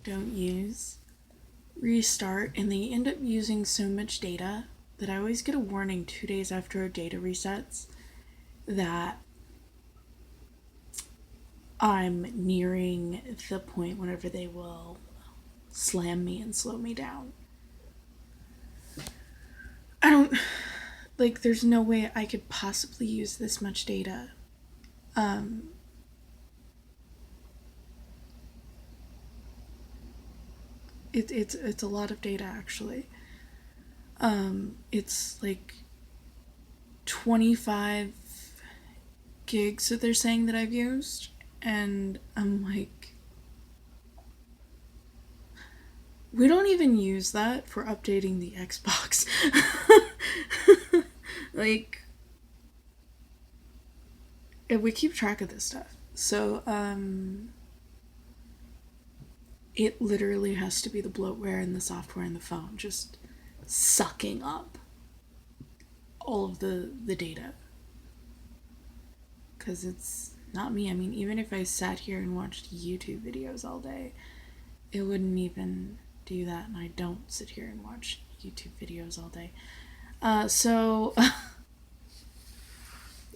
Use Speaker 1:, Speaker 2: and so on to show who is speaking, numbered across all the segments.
Speaker 1: don't use restart, and they end up using so much data that I always get a warning 2 days after a data resets that I'm nearing the point whenever they will slam me and slow me down. I don't, like, there's no way I could possibly use this much data. Um, it's a lot of data, actually. It's like 25 gigs that they're saying that I've used, and I'm like, we don't even use that for updating the Xbox. Like, we keep track of this stuff. So, it literally has to be the bloatware and the software and the phone just sucking up all of the data. Because it's not me. I mean, even if I sat here and watched YouTube videos all day, it wouldn't even do that. And I don't sit here and watch YouTube videos all day. So,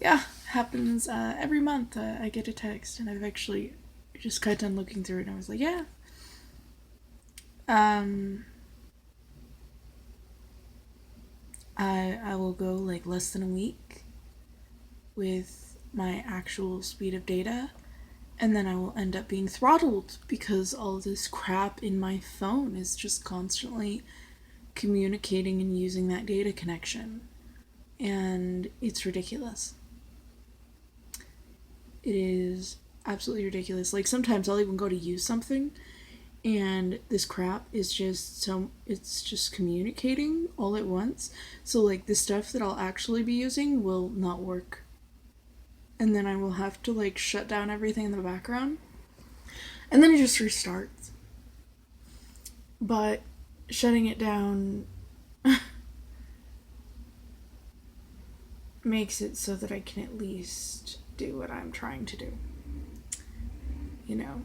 Speaker 1: yeah, happens every month. I get a text, and I've actually just got done looking through it, and I was like, yeah. Um, I will go like less than a week with my actual speed of data, and then I will end up being throttled because all this crap in my phone is just constantly communicating and using that data connection. And it's ridiculous. It is absolutely ridiculous. Like, sometimes I'll even go to use something and this crap is it's just communicating all at once. So like the stuff that I'll actually be using will not work, and then I will have to like shut down everything in the background, and then it just restarts. But shutting it down makes it so that I can at least do what I'm trying to do, you know.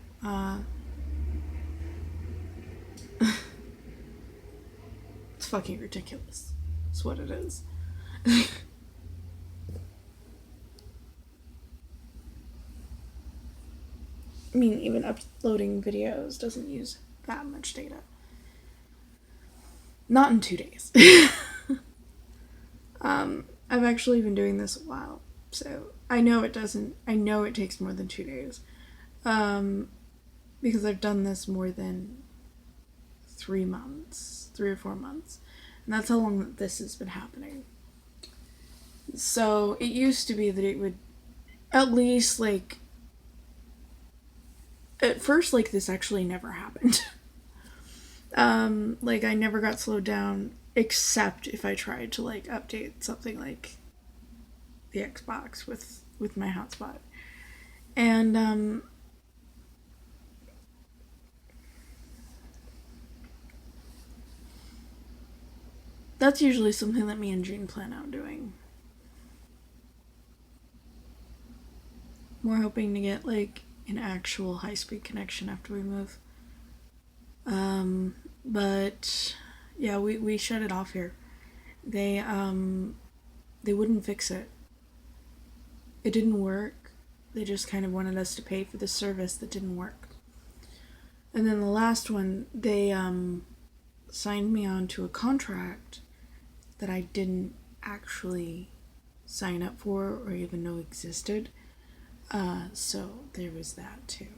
Speaker 1: It's fucking ridiculous. It's what it is. I mean, even uploading videos doesn't use that much data. Not in 2 days. I've actually been doing this a while, so I know it doesn't. I know it takes more than 2 days, um, because I've done this more than 3 months, 3 or 4 months, and that's how long that this has been happening. So it used to be that it would at least like at first like this actually never happened. Like I never got slowed down except if I tried to like update something like the Xbox with my hotspot. And that's usually something that me and June plan on doing. We're hoping to get like an actual high speed connection after we move. But yeah, we shut it off here. They wouldn't fix it. It didn't work. They just kind of wanted us to pay for the service that didn't work. And then the last one, they signed me on to a contract that I didn't actually sign up for or even know existed. So there was that too.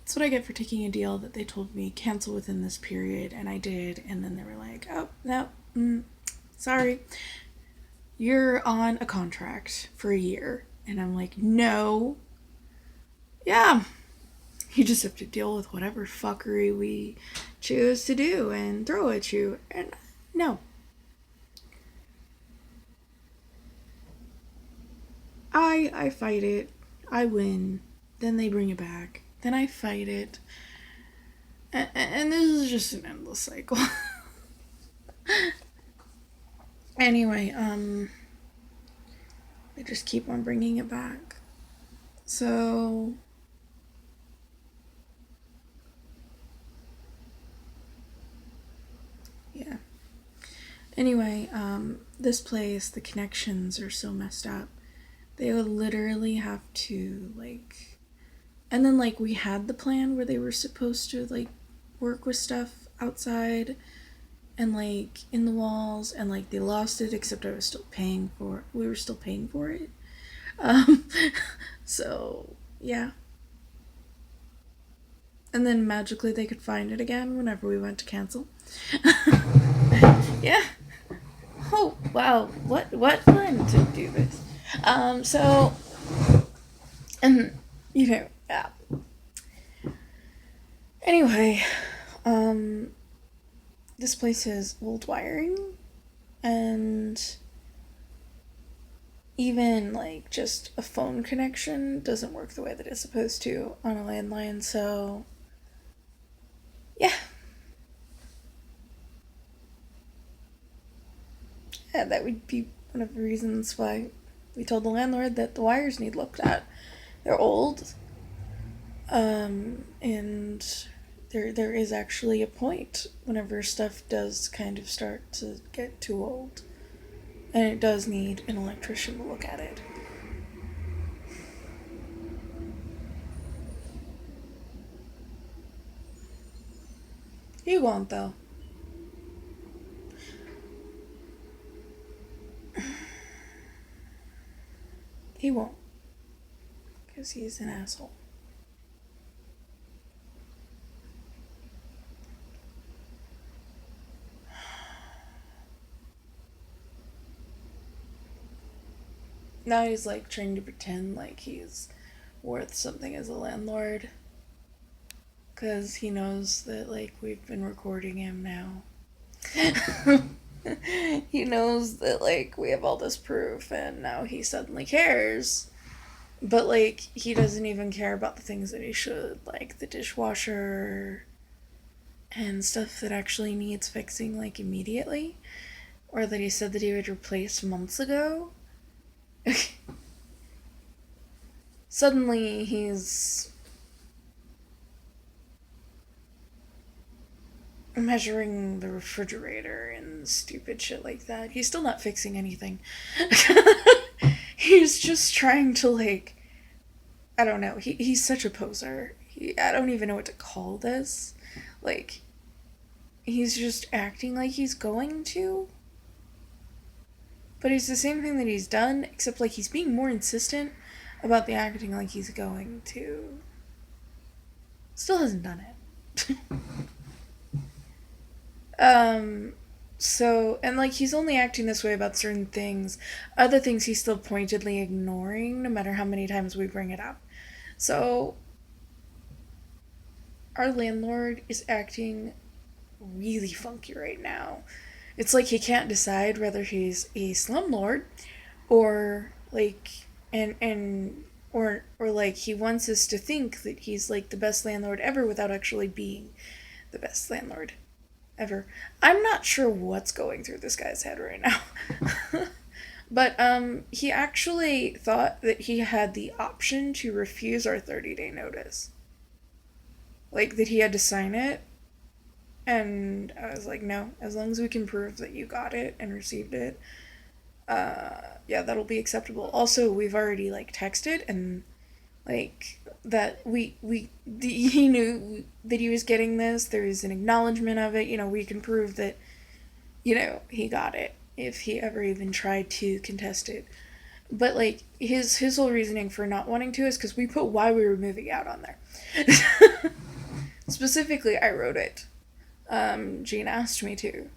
Speaker 1: That's what I get for taking a deal that they told me cancel within this period, and I did, and then they were like, oh, no, sorry, you're on a contract for a year. And I'm like, no, yeah, you just have to deal with whatever fuckery we choose to do and throw at you. And no, I fight it, I win, then they bring it back, then I fight it, And this is just an endless cycle. Anyway, they just keep on bringing it back. So, yeah. Anyway, this place, the connections are so messed up. They would literally have to, like, and then, like, we had the plan where they were supposed to, like, work with stuff outside and, like, in the walls, and, like, they lost it, except I was still paying for it. We were still paying for it. Um, so, yeah. And then magically they could find it again whenever we went to cancel. Yeah. Oh, wow. What fun to do this. So, and, yeah. Anyway, um, this place has old wiring, and even, like, just a phone connection doesn't work the way that it's supposed to on a landline, so, yeah. Yeah, that would be one of the reasons why we told the landlord that the wires need looked at. They're old, and there is actually a point whenever stuff does kind of start to get too old, and it does need an electrician to look at it. He won't though. He won't, because he's an asshole. Now he's like trying to pretend like he's worth something as a landlord, because he knows that, like, we've been recording him now. He knows that, like, we have all this proof, and now he suddenly cares. But, like, he doesn't even care about the things that he should, like the dishwasher and stuff that actually needs fixing, like, immediately, or that he said that he would replace months ago. Suddenly he's measuring the refrigerator and stupid shit like that. He's still not fixing anything. He's just trying to, like, I don't know. He's such a poser. I don't even know what to call this. Like, he's just acting like he's going to, but it's the same thing that he's done, except, like, he's being more insistent about the acting like he's going to. Still hasn't done it. um, so, and, like, he's only acting this way about certain things. Other things he's still pointedly ignoring, no matter how many times we bring it up. So, our landlord is acting really funky right now. It's like he can't decide whether he's a slumlord or, like, and or like he wants us to think that he's, like, the best landlord ever without actually being the best landlord ever. I'm not sure what's going through this guy's head right now. But he actually thought that he had the option to refuse our 30-day notice. Like, that he had to sign it. And I was like, no, as long as we can prove that you got it and received it, yeah, that'll be acceptable. Also, we've already, like, texted, and, like, that he knew that he was getting this. There is an acknowledgement of it. We can prove that, he got it if he ever even tried to contest it. But, like, his whole reasoning for not wanting to is because we put why we were moving out on there. Specifically, I wrote it. Jean asked me to.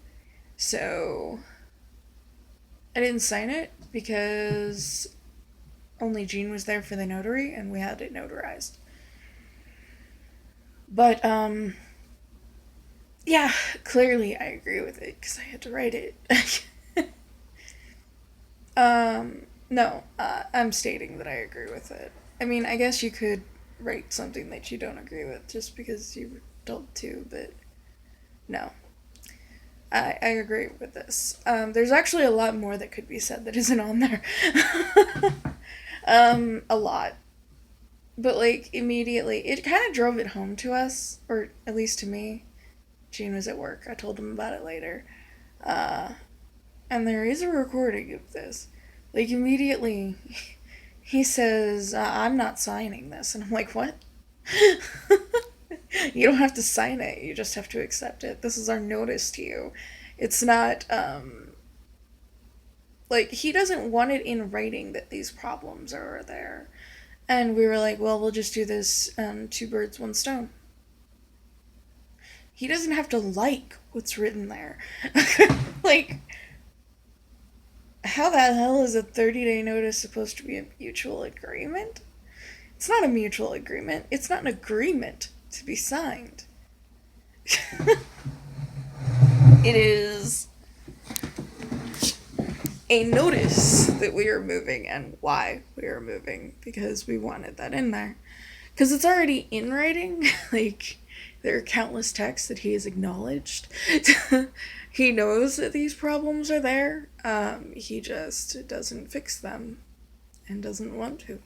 Speaker 1: So I didn't sign it because only Jean was there for the notary and we had it notarized. But, yeah, clearly I agree with it because I had to write it. No, I'm stating that I agree with it. I mean, I guess you could write something that you don't agree with just because you told to, but no. I agree with this. There's actually a lot more that could be said that isn't on there. A lot. But, like, immediately, it kind of drove it home to us, or at least to me. Gene was at work. I told him about it later. Uh, and there is a recording of this. Like, immediately, he says, I'm not signing this. And I'm like, what? You don't have to sign it. You just have to accept it. This is our notice to you. It's not, like, he doesn't want it in writing that these problems are there. And we were like, well, we'll just do this, two birds, one stone. He doesn't have to like what's written there. Like, how the hell is a 30-day notice supposed to be a mutual agreement? It's not a mutual agreement. It's not an agreement to be signed. It is a notice that we are moving and why we are moving, because we wanted that in there. Because it's already in writing. Like, there are countless texts that he has acknowledged. He knows that these problems are there. He just doesn't fix them and doesn't want to.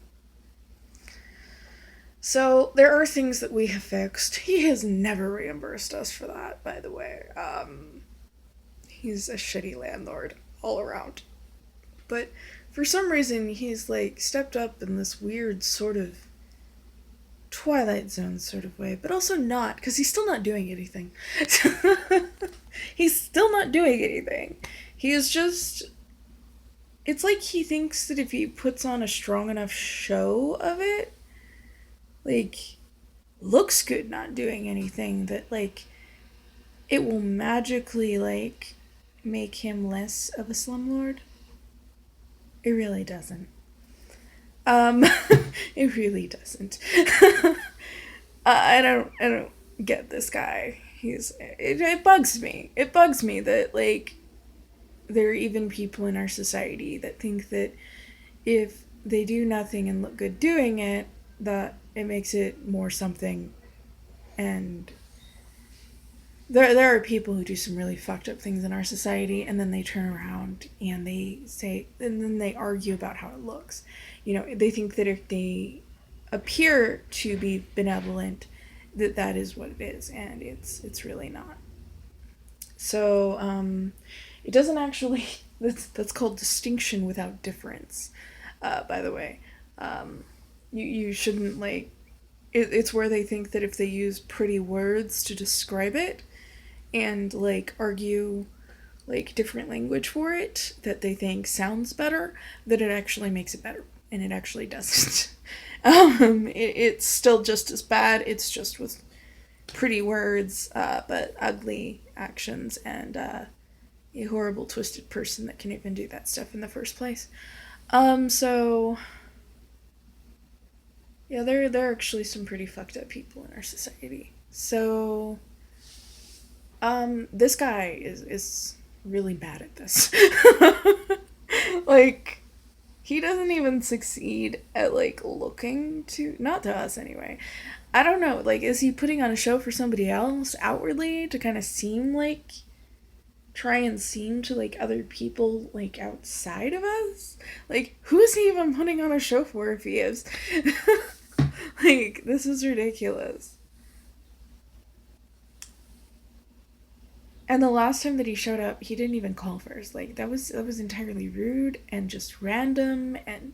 Speaker 1: So there are things that we have fixed. He has never reimbursed us for that, by the way. He's a shitty landlord all around. But for some reason, he's like stepped up in this weird sort of Twilight Zone sort of way, but also not, because he's still not doing anything. He's still not doing anything. He is just. It's like he thinks that if he puts on a strong enough show of it, like, looks good not doing anything, that, like, it will magically, like, make him less of a slumlord. It really doesn't. Um, it really doesn't. I don't get this guy. It bugs me. It bugs me that, like, there are even people in our society that think that if they do nothing and look good doing it, that it makes it more something. And there are people who do some really fucked up things in our society, and then they turn around and they say, and then they argue about how it looks. You know, they think that if they appear to be benevolent, that is what it is, and it's really not. So it doesn't actually. That's called distinction without difference. By the way, you shouldn't, like. It's where they think that if they use pretty words to describe it, and, like, argue, like, different language for it that they think sounds better, that it actually makes it better, and it actually doesn't. It's still just as bad. It's just with pretty words, but ugly actions, and a horrible, twisted person that can even do that stuff in the first place. So yeah, there are actually some pretty fucked up people in our society. So this guy is really bad at this. Like, he doesn't even succeed at, like, looking to, not to us anyway. I don't know, like, is he putting on a show for somebody else outwardly to kind of seem like, try and seem to, like, other people, like, outside of us? Like, who is he even putting on a show for if he is? Like, this is ridiculous. And the last time that he showed up, he didn't even call first. Like, that was entirely rude and just random and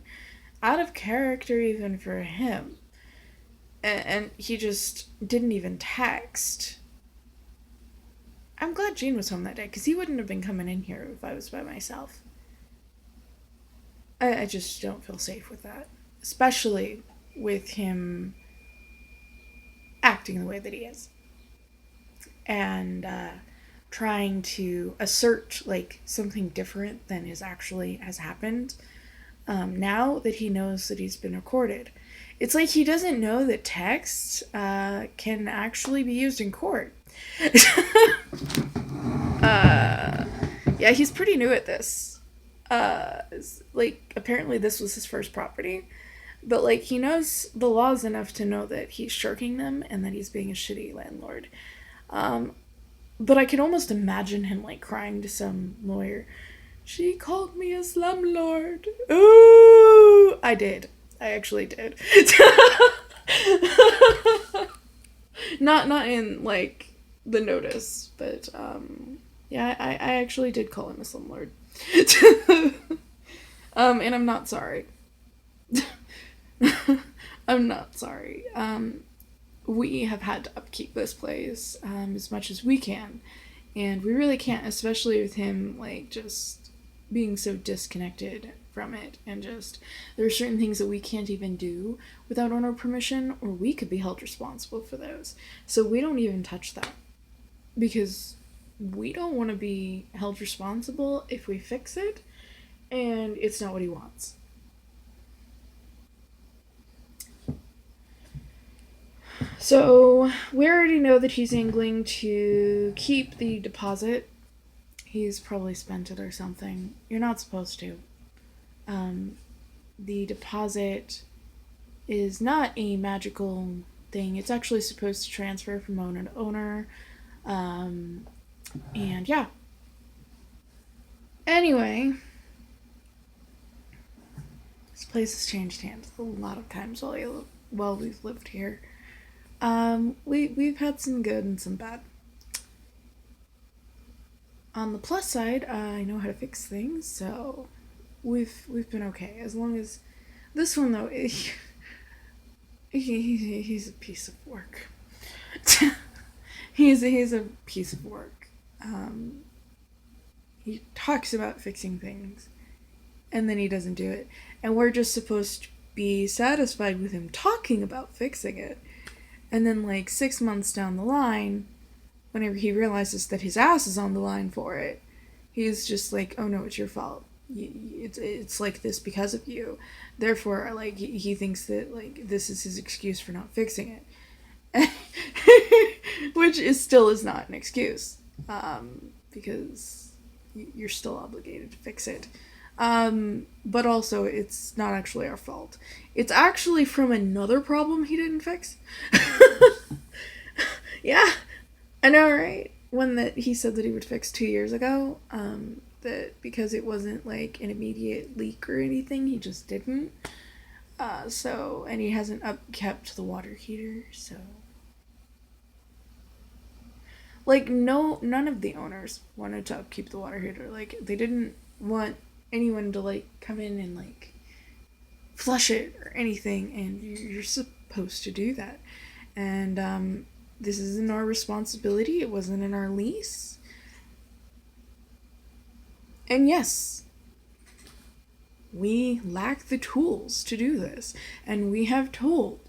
Speaker 1: out of character even for him. And he just didn't even text. I'm glad Gene was home that day, because he wouldn't have been coming in here if I was by myself. I just don't feel safe with that. Especially with him acting the way that he is. And trying to assert, like, something different than has happened. Now that he knows that he's been recorded. It's like he doesn't know that text can actually be used in court. Yeah, he's pretty new at this. Like, apparently this was his first property. But like he knows the laws enough to know that he's shirking them and that he's being a shitty landlord. Um, but I could almost imagine him like crying to some lawyer. She called me a slumlord. Ooh, I did. I actually did. Not in like the notice, but yeah, I actually did call him a slumlord. And I'm not sorry. I'm not sorry. We have had to upkeep this place as much as we can, and we really can't, especially with him like just being so disconnected from it, and just there are certain things that we can't even do without owner permission, or we could be held responsible for those. So we don't even touch that because we don't want to be held responsible if we fix it and it's not what he wants. So we already know that he's angling to keep the deposit. He's probably spent it or something. You're not supposed to. Um, the deposit is not a magical thing. It's actually supposed to transfer from owner to owner. Um, and yeah. Anyway, this place has changed hands a lot of times while we've lived here. We've had some good and some bad. On the plus side, I know how to fix things, so we've been okay. As long as this one though, he's a piece of work. he's a piece of work. He talks about fixing things, and then he doesn't do it, and we're just supposed to be satisfied with him talking about fixing it, and then like 6 months down the line, whenever he realizes that his ass is on the line for it, he's just like, oh no, it's your fault. It's like this because of you. Therefore, like, he thinks that, like, this is his excuse for not fixing it. Which is not an excuse. Because you're still obligated to fix it. But also, it's not actually our fault. It's actually from another problem he didn't fix. Yeah, I know, right? One that he said that he would fix 2 years ago. That because it wasn't like an immediate leak or anything, he just didn't. And he hasn't upkept the water heater, so. Like, no, none of the owners wanted to upkeep the water heater. Like, they didn't want anyone to, like, come in and, like, flush it or anything, and you're supposed to do that. And, this isn't our responsibility. It wasn't in our lease. And yes, we lack the tools to do this. And we've told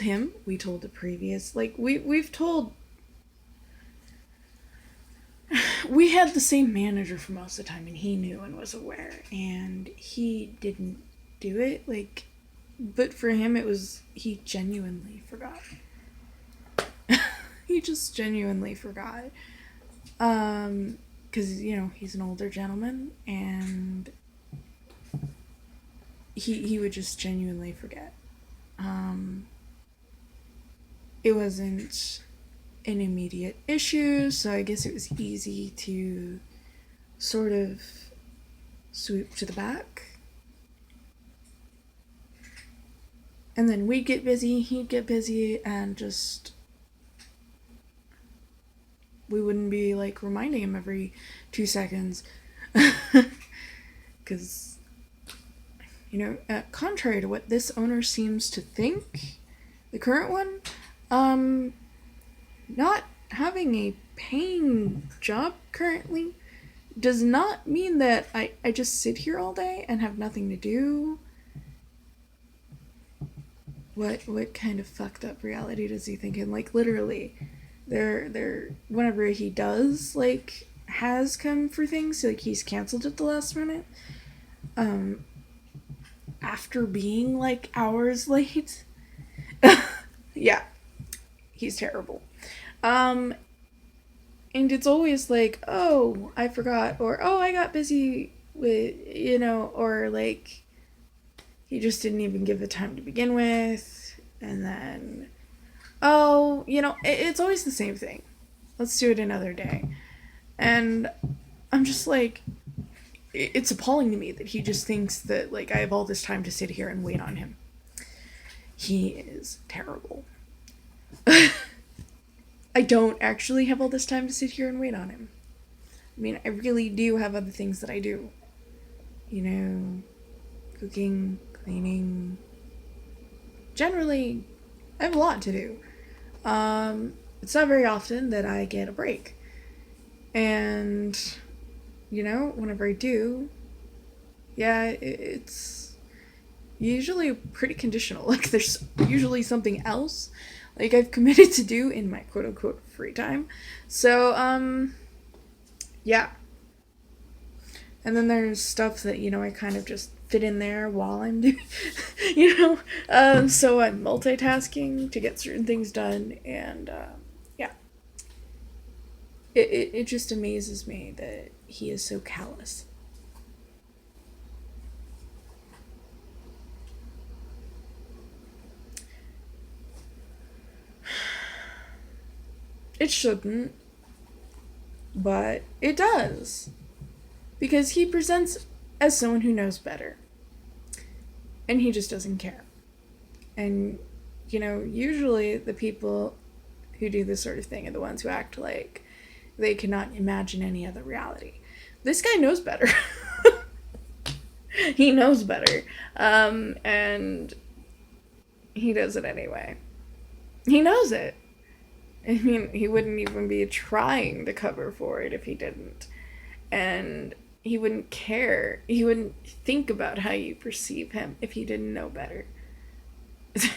Speaker 1: him, we told the previous, like, we've told, we had the same manager for most of the time, and he knew and was aware, and he didn't do it, like, but for him he genuinely forgot. He just genuinely forgot. Because, he's an older gentleman, and he would just genuinely forget. It wasn't an immediate issue, so I guess it was easy to sort of sweep to the back. And then we'd get busy, he'd get busy, and just we wouldn't be like reminding him every 2 seconds. Because, contrary to what this owner seems to think, the current one, not having a paying job currently does not mean that I just sit here all day and have nothing to do. What kind of fucked up reality does he think in? Like, literally, whenever he does, like, has come for things, like, he's canceled at the last minute, after being, like, hours late. Yeah, he's terrible. And it's always like, oh, I forgot, or, oh, I got busy with, or, like, He just didn't even give the time to begin with. And then, oh, it's always the same thing. Let's do it another day. And I'm just like, it's appalling to me that he just thinks that, like, I have all this time to sit here and wait on him. He is terrible. I don't actually have all this time to sit here and wait on him. I mean, I really do have other things that I do. Cooking, cleaning. Generally, I have a lot to do. It's not very often that I get a break. And, whenever I do, yeah, it's usually pretty conditional. Like, there's usually something else, like, I've committed to do in my quote-unquote free time. So, yeah. And then there's stuff that, I kind of just fit in there while I'm doing, so I'm multitasking to get certain things done, and, yeah. It just amazes me that he is so callous. It shouldn't, but it does. Because he presents as someone who knows better. And he just doesn't care. And, usually the people who do this sort of thing are the ones who act like they cannot imagine any other reality. This guy knows better. He knows better. And he does it anyway. He knows it. I mean, he wouldn't even be trying to cover for it if he didn't. And he wouldn't care. He wouldn't think about how you perceive him if he didn't know better. This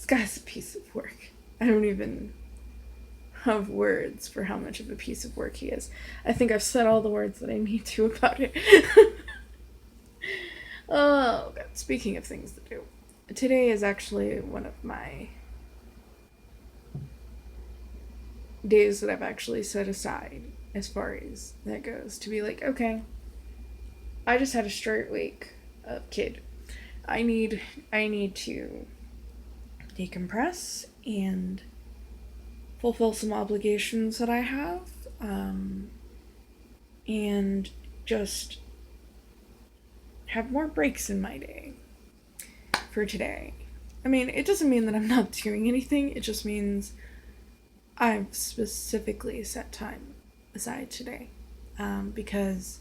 Speaker 1: guy's a piece of work. I don't even have words for how much of a piece of work he is. I think I've said all the words that I need to about it. Oh, God. Speaking of things to do, today is actually one of my days that I've actually set aside, as far as that goes, to be like, okay, I just had a straight week of kid. I need to decompress and fulfill some obligations that I have, and just have more breaks in my day for today. I mean, it doesn't mean that I'm not doing anything, it just means I've specifically set time aside today, because